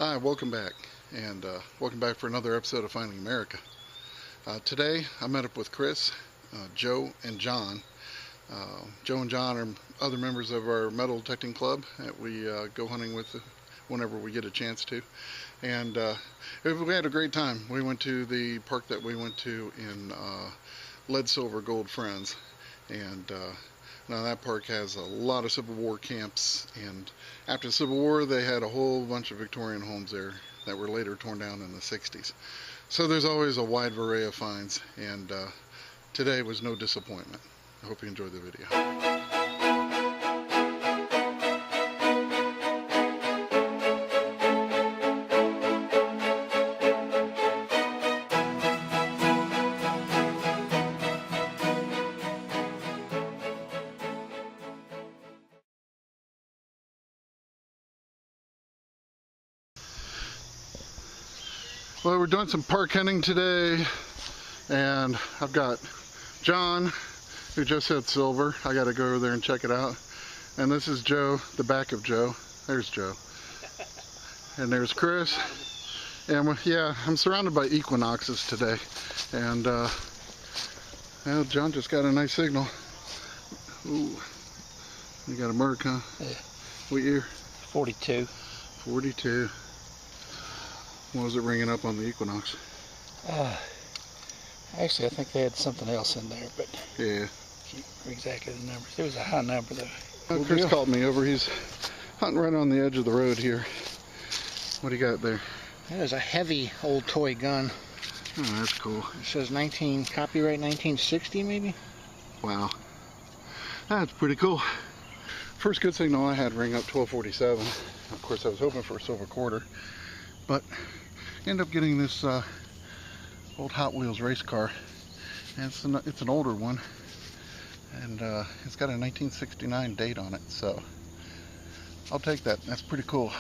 Hi, welcome back, and welcome back for another episode of Finding America. Today I met up with Chris, Joe, and John. Joe and John are other members of our metal detecting club that we go hunting with whenever we get a chance to. And we had a great time. We went to the park that we went to in Lead, Silver, Gold Friends, and now that park has a lot of Civil War camps, and after the Civil War they had a whole bunch of Victorian homes there that were later torn down in the 60s. So there's always a wide array of finds, and today was no disappointment. I hope you enjoyed the video. Well, we're doing some park hunting today, and I've got John, who just had silver. I got to go over there and check it out. And this is Joe, the back of Joe. There's Joe. And there's Chris. And yeah, I'm surrounded by equinoxes today. And well, John just got a nice signal. Ooh, you got a merc, huh? Yeah. What year? 42. 42. What was it ringing up on the Equinox? Actually, I think they had something else in there, but yeah, I can't remember exactly the numbers. It was a high number, though. Chris called me over. He's hunting right on the edge of the road here. What do you got there? There's a heavy old toy gun. Oh, that's cool. It says copyright 1960, maybe? Wow. That's pretty cool. First good signal I had ring up 1247. Of course, I was hoping for a silver quarter, but ended up getting this old Hot Wheels race car, and it's an older one, and it's got a 1969 date on it, so I'll take that. That's pretty cool.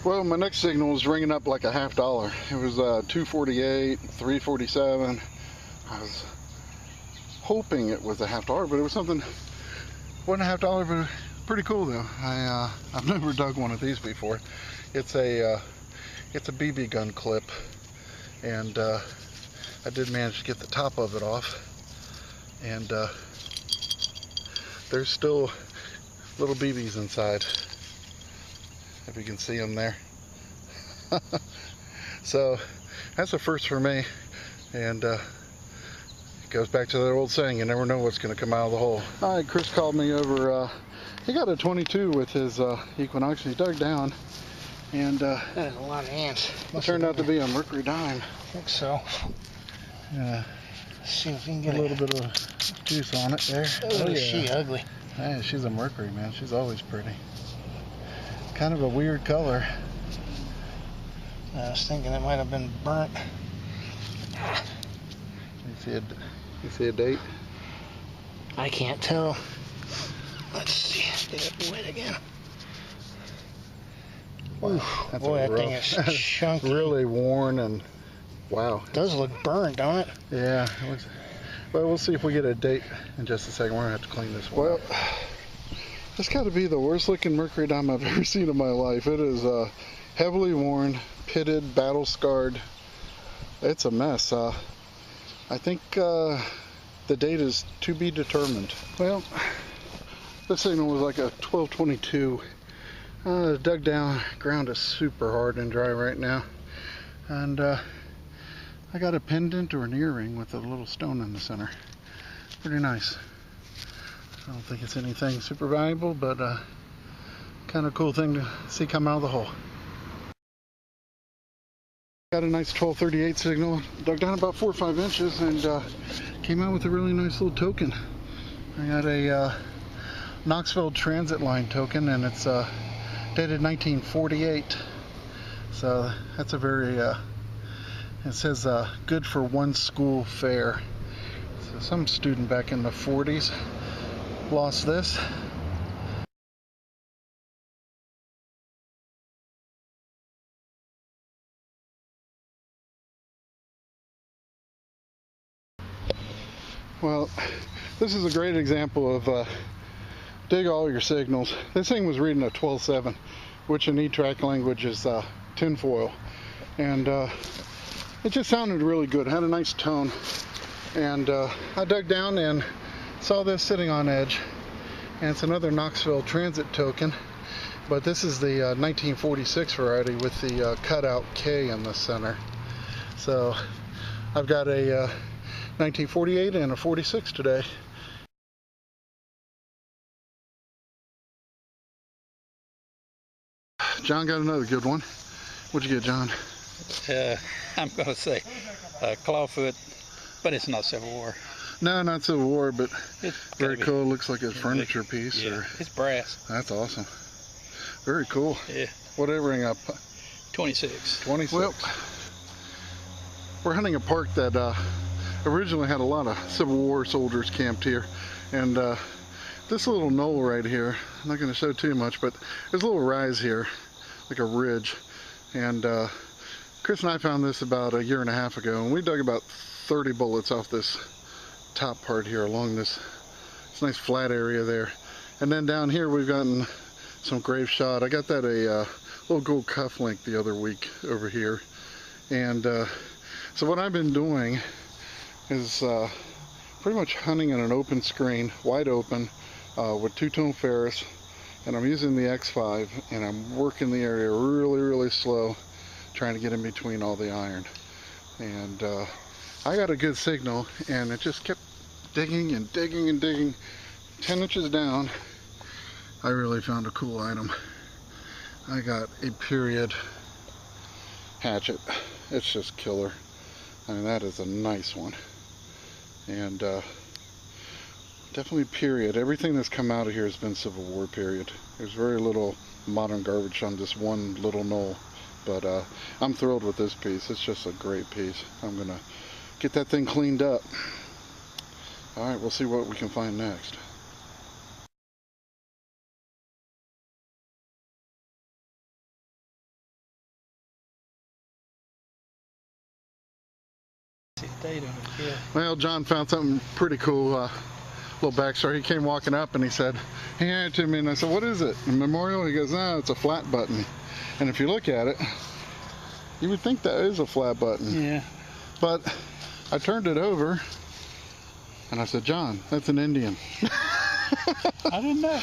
Well, my next signal was ringing up like a $50. It was $2.48, $3.47. I was hoping it was a $50, but it was something. Wasn't a $50, but pretty cool though. I've never dug one of these before. It's a BB gun clip, and I did manage to get the top of it off, and there's still little BBs inside, if you can see them there. So that's a first for me, and it goes back to that old saying, you never know what's going to come out of the hole. All right, Chris called me over. He got a 22 with his Equinox. He dug down, and That is a lot of ants. it turned out to be a Mercury dime. I think so. Yeah, Let's see if we can get a little bit of juice on it there. Oh, yeah. She ugly. Hey, she's a Mercury, man. She's always pretty. Kind of a weird color. I was thinking it might have been burnt. You see a date? I can't tell. Let's see. Get it wet again. Ooh, That's boy, that thing is chunky. Really worn, and wow. It does look burnt, don't it? Yeah. Well, we'll see if we get a date in just a second. We're gonna have to clean this one. Well, it's got to be the worst looking Mercury dime I've ever seen in my life. It is heavily worn, pitted, battle scarred. It's a mess. I think the date is to be determined. Well, this signal was like a 1222. Dug down. Ground is super hard and dry right now, and I got a pendant or an earring with a little stone in the center. Pretty nice. I don't think it's anything super valuable, but kind of cool thing to see come out of the hole. Got a nice 1238 signal, dug down about 4 or 5 inches, and came out with a really nice little token. I got a Knoxville transit line token, and it's dated 1948. So that's a very, it says good for one school fare. So some student back in the 40s lost this. Well, this is a great example of dig all your signals. This thing was reading a 12.7, which in Etrac language is tinfoil, and it just sounded really good. It had a nice tone, and I dug down and saw this sitting on edge, and it's another Knoxville transit token, but this is the 1946 variety with the cutout K in the center. So I've got a 1948 and a 46 today. John got another good one. What'd you get, John? I'm going to say clawfoot, but it's not Civil War. No, not Civil War, but It's very gotta be- cool. Looks like a furniture piece. Yeah, Or, it's brass. that's awesome. Very cool. Yeah, What did it ring up? 26. 26. Well, we're hunting a park that originally had a lot of Civil War soldiers camped here, and this little knoll right here, I'm not going to show too much, but there's a little rise here, like a ridge, and Chris and I found this about a year and a half ago, and we dug about 30 bullets off this top part here along this nice flat area there, and then down here we've gotten some grave shot. I got that a little gold cufflink the other week over here, and so what I've been doing is pretty much hunting in an open screen, wide open, with two-tone ferrous, and I'm using the X5, and I'm working the area really slow, trying to get in between all the iron. And I got a good signal, and it just kept digging and digging and digging. 10 inches down, I really found a cool item. I got a period hatchet. It's just killer. I mean, that is a nice one. And definitely period. Everything that's come out of here has been Civil War period. There's very little modern garbage on this one little knoll, but I'm thrilled with this piece. It's just a great piece. I'm gonna get that thing cleaned up. All right, we'll see what we can find next. Well, John found something pretty cool. Little backstory. He came walking up and he said, he handed it to me, and I said, "What is it? A memorial?" He goes, "No, it's a flat button." And if you look at it, you would think that is a flat button. Yeah. But I turned it over and I said, "John, that's an Indian." I didn't know.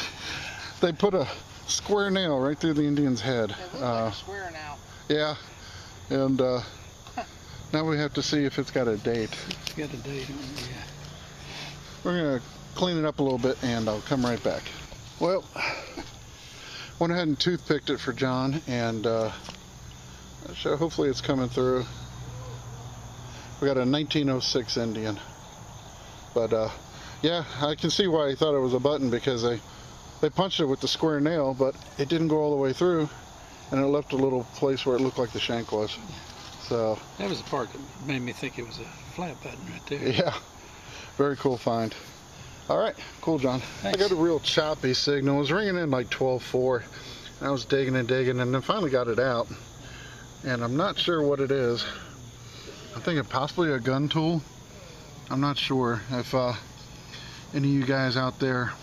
They put a square nail right through the Indian's head. It looks like a square now. Yeah. And now we have to see if it's got a date. It's got a date on it, yeah. We're going to clean it up a little bit, and I'll come right back. Well, went ahead and toothpicked it for John, and hopefully it's coming through. We got a 1906 Indian. But yeah, I can see why he thought it was a button, because they punched it with the square nail, but it didn't go all the way through, and it left a little place where it looked like the shank was. So That was the part that made me think it was a flat button right there. yeah, very cool find. All right, cool, John. Thanks. I got a real choppy signal. It was ringing in like 12.4. I was digging and digging, and then finally got it out. And I'm not sure what it is. I'm thinking possibly a gun tool. I'm not sure. If any of you guys out there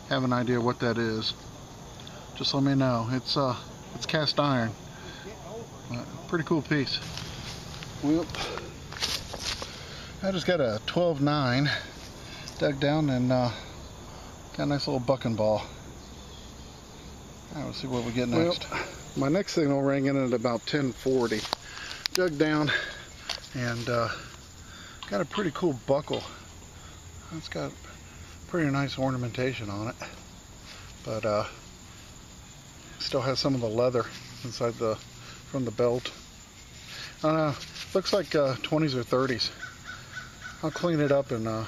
have an idea what that is, just let me know. It's cast iron. Pretty cool piece. Well, I just got a 12.9, dug down, and got a nice little bucking ball. All right, we'll see what we get next. Well, my next signal rang in at about 10:40. Dug down and got a pretty cool buckle. It's got pretty nice ornamentation on it, but still has some of the leather inside from the belt. Looks like 20s or 30s. I'll clean it up and I'll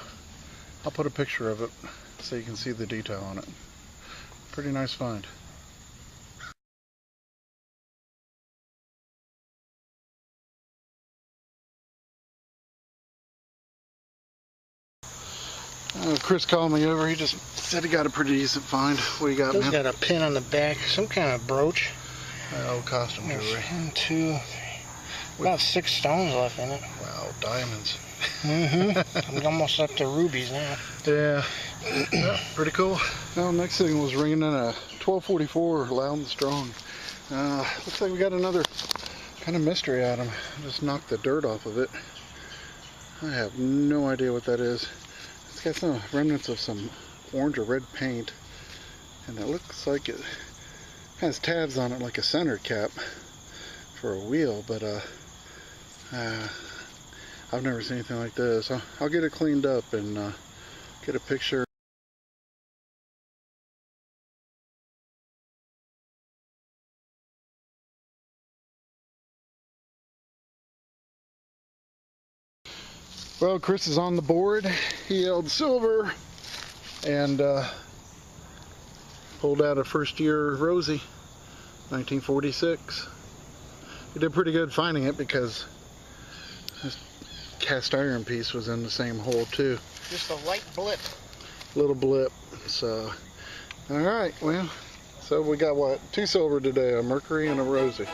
put a picture of it so you can see the detail on it. Pretty nice find. Chris called me over. He just said he got a pretty decent find. What do you got, It's man? got a pin on the back, some kind of brooch. Old costume jewelry. 1, 2, 3. About 6 stones left in it. Wow, diamonds. I'm almost up to rubies now. Yeah. Pretty cool. Well, next thing was ringing in a 1244 loud and strong. Looks like we got another kind of mystery item. Just knocked the dirt off of it. I have no idea what that is. It's got some remnants of some orange or red paint, and it looks like it has tabs on it like a center cap for a wheel, but I've never seen anything like this. I'll get it cleaned up and get a picture. Well, Chris is on the board. He yelled silver and pulled out a first year Rosie, 1946. He did pretty good finding it because this cast iron piece was in the same hole too. Just a light blip. Little blip. So, all right, well, so we got what? 2 silver today, a Mercury and a Rosie.